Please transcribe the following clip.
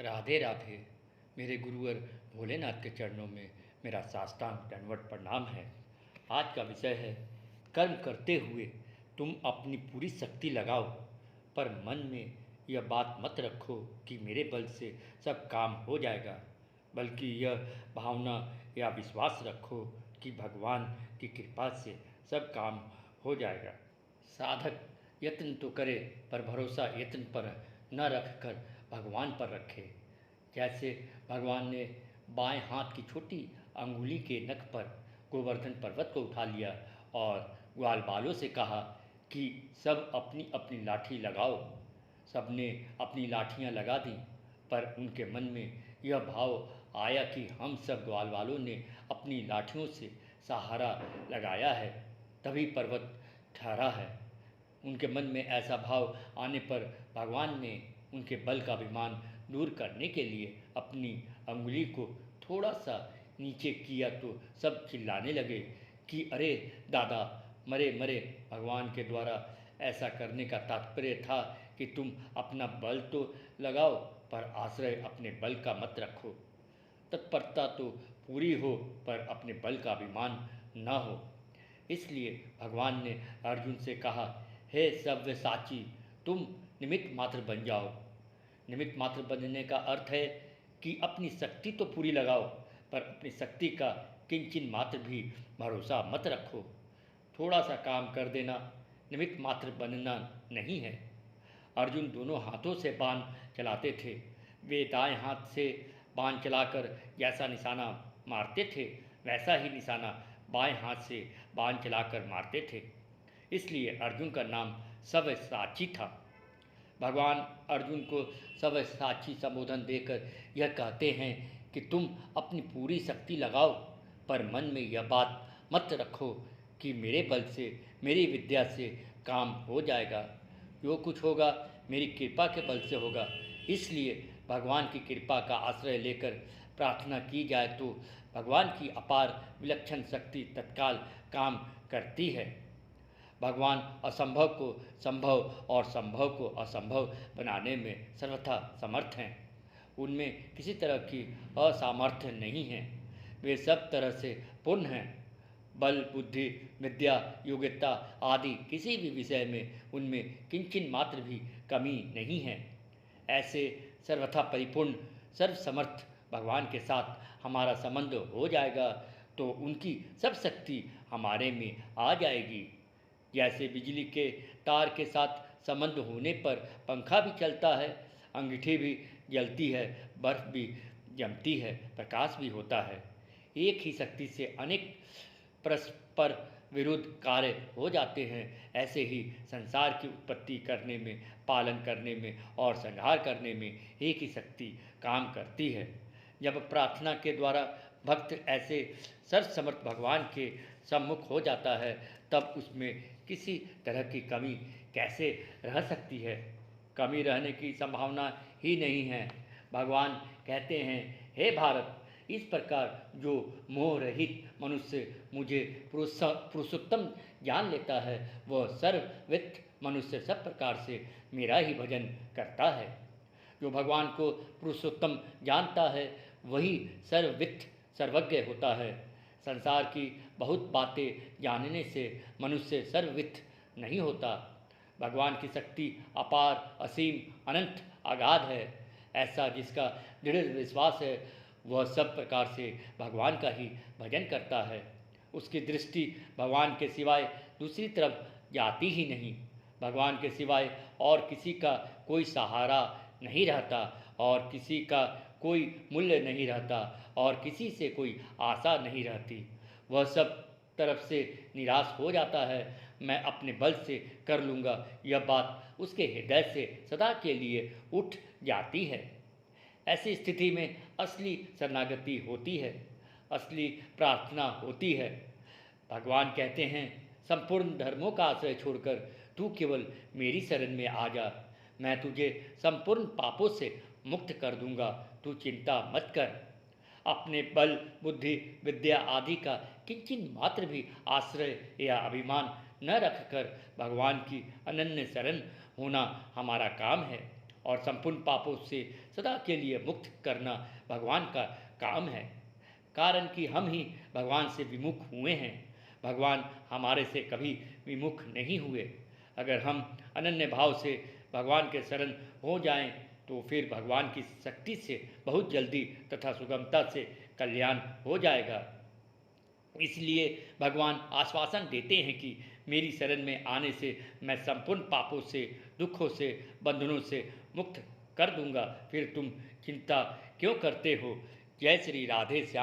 राधे राधे। मेरे गुरुवर भोलेनाथ के चरणों में मेरा साष्टांग दंडवत प्रणाम है। आज का विषय है, कर्म करते हुए तुम अपनी पूरी शक्ति लगाओ, पर मन में यह बात मत रखो कि मेरे बल से सब काम हो जाएगा, बल्कि यह भावना या विश्वास रखो कि भगवान की कृपा से सब काम हो जाएगा। साधक यत्न तो करे, पर भरोसा यत्न पर न रखकर भगवान पर रखे। जैसे भगवान ने बाएं हाथ की छोटी अंगुली के नख पर गोवर्धन पर्वत को उठा लिया और ग्वाल बालों से कहा कि सब अपनी अपनी लाठी लगाओ। सबने अपनी लाठियां लगा दी, पर उनके मन में यह भाव आया कि हम सब ग्वाल वालों ने अपनी लाठियों से सहारा लगाया है, तभी पर्वत ठहरा है। उनके मन में ऐसा भाव आने पर भगवान ने उनके बल का अभिमान दूर करने के लिए अपनी अंगुली को थोड़ा सा नीचे किया तो सब चिल्लाने लगे कि अरे दादा, मरे मरे। भगवान के द्वारा ऐसा करने का तात्पर्य था कि तुम अपना बल तो लगाओ, पर आश्रय अपने बल का मत रखो। तत्परता तो पूरी हो, पर अपने बल का अभिमान न हो। इसलिए भगवान ने अर्जुन से कहा, हे सव्यसाची, तुम निमित्त मात्र बन जाओ। निमित्त मात्र बनने का अर्थ है कि अपनी शक्ति तो पूरी लगाओ, पर अपनी शक्ति का किंचित मात्र भी भरोसा मत रखो। थोड़ा सा काम कर देना निमित्त मात्र बनना नहीं है। अर्जुन दोनों हाथों से बाण चलाते थे। वे दाएं हाथ से बाण चलाकर जैसा निशाना मारते थे, वैसा ही निशाना बाएं हाथ से बाण चलाकर मारते थे। इसलिए अर्जुन का नाम सव्यसाची था। भगवान अर्जुन को सव्यसाची संबोधन देकर यह कहते हैं कि तुम अपनी पूरी शक्ति लगाओ, पर मन में यह बात मत रखो कि मेरे बल से, मेरी विद्या से काम हो जाएगा। जो कुछ होगा मेरी कृपा के बल से होगा। इसलिए भगवान की कृपा का आश्रय लेकर प्रार्थना की जाए तो भगवान की अपार विलक्षण शक्ति तत्काल काम करती है। भगवान असंभव को संभव और संभव को असंभव बनाने में सर्वथा समर्थ हैं। उनमें किसी तरह की असामर्थ्य नहीं है। वे सब तरह से पूर्ण हैं। बल, बुद्धि, विद्या, योग्यता आदि किसी भी विषय में उनमें किंचित मात्र भी कमी नहीं है। ऐसे सर्वथा परिपूर्ण सर्वसमर्थ भगवान के साथ हमारा संबंध हो जाएगा तो उनकी सब शक्ति हमारे में आ जाएगी। जैसे बिजली के तार के साथ संबंध होने पर पंखा भी चलता है, अंगीठी भी जलती है, बर्फ भी जमती है, प्रकाश भी होता है। एक ही शक्ति से अनेक परस्पर विरुद्ध कार्य हो जाते हैं। ऐसे ही संसार की उत्पत्ति करने में, पालन करने में और संहार करने में एक ही शक्ति काम करती है। जब प्रार्थना के द्वारा भक्त ऐसे सर्वसमर्थ भगवान के सम्मुख हो जाता है, तब उसमें किसी तरह की कमी कैसे रह सकती है। कमी रहने की संभावना ही नहीं है। भगवान कहते हैं, हे भारत, इस प्रकार जो मोह रहित मनुष्य मुझे पुरुषोत्तम जान लेता है, वह सर्ववित्त मनुष्य सब प्रकार से मेरा ही भजन करता है। जो भगवान को पुरुषोत्तम जानता है, वही सर्ववित्त सर्वज्ञ होता है। संसार की बहुत बातें जानने से मनुष्य सर्ववित्त नहीं होता। भगवान की शक्ति अपार, असीम, अनंत, अगाध है। ऐसा जिसका दृढ़ विश्वास है, वह सब प्रकार से भगवान का ही भजन करता है। उसकी दृष्टि भगवान के सिवाय दूसरी तरफ जाती ही नहीं। भगवान के सिवाय और किसी का कोई सहारा नहीं रहता, और किसी का कोई मूल्य नहीं रहता, और किसी से कोई आशा नहीं रहती। वह सब तरफ से निराश हो जाता है। मैं अपने बल से कर लूँगा, यह बात उसके हृदय से सदा के लिए उठ जाती है। ऐसी स्थिति में असली शरणागति होती है, असली प्रार्थना होती है। भगवान कहते हैं, संपूर्ण धर्मों का आश्रय छोड़कर तू केवल मेरी शरण में आ जा। मैं तुझे संपूर्ण पापों से मुक्त कर दूंगा, तू चिंता मत कर। अपने बल, बुद्धि, विद्या आदि का किंचित मात्र भी आश्रय या अभिमान न रखकर भगवान की अनन्य शरण होना हमारा काम है। और संपूर्ण पापों से सदा के लिए मुक्त करना भगवान का काम है, कारण कि हम ही भगवान से विमुख हुए हैं। भगवान हमारे से कभी विमुख नहीं हुए। अगर हम अनन्य भाव से भगवान के शरण हो जाएं, तो फिर भगवान की शक्ति से बहुत जल्दी तथा सुगमता से कल्याण हो जाएगा। इसलिए भगवान आश्वासन देते हैं कि मेरी शरण में आने से मैं संपूर्ण पापों से, दुखों से, बंधनों से मुक्त कर दूंगा। फिर तुम चिंता क्यों करते हो? जय श्री राधे श्याम।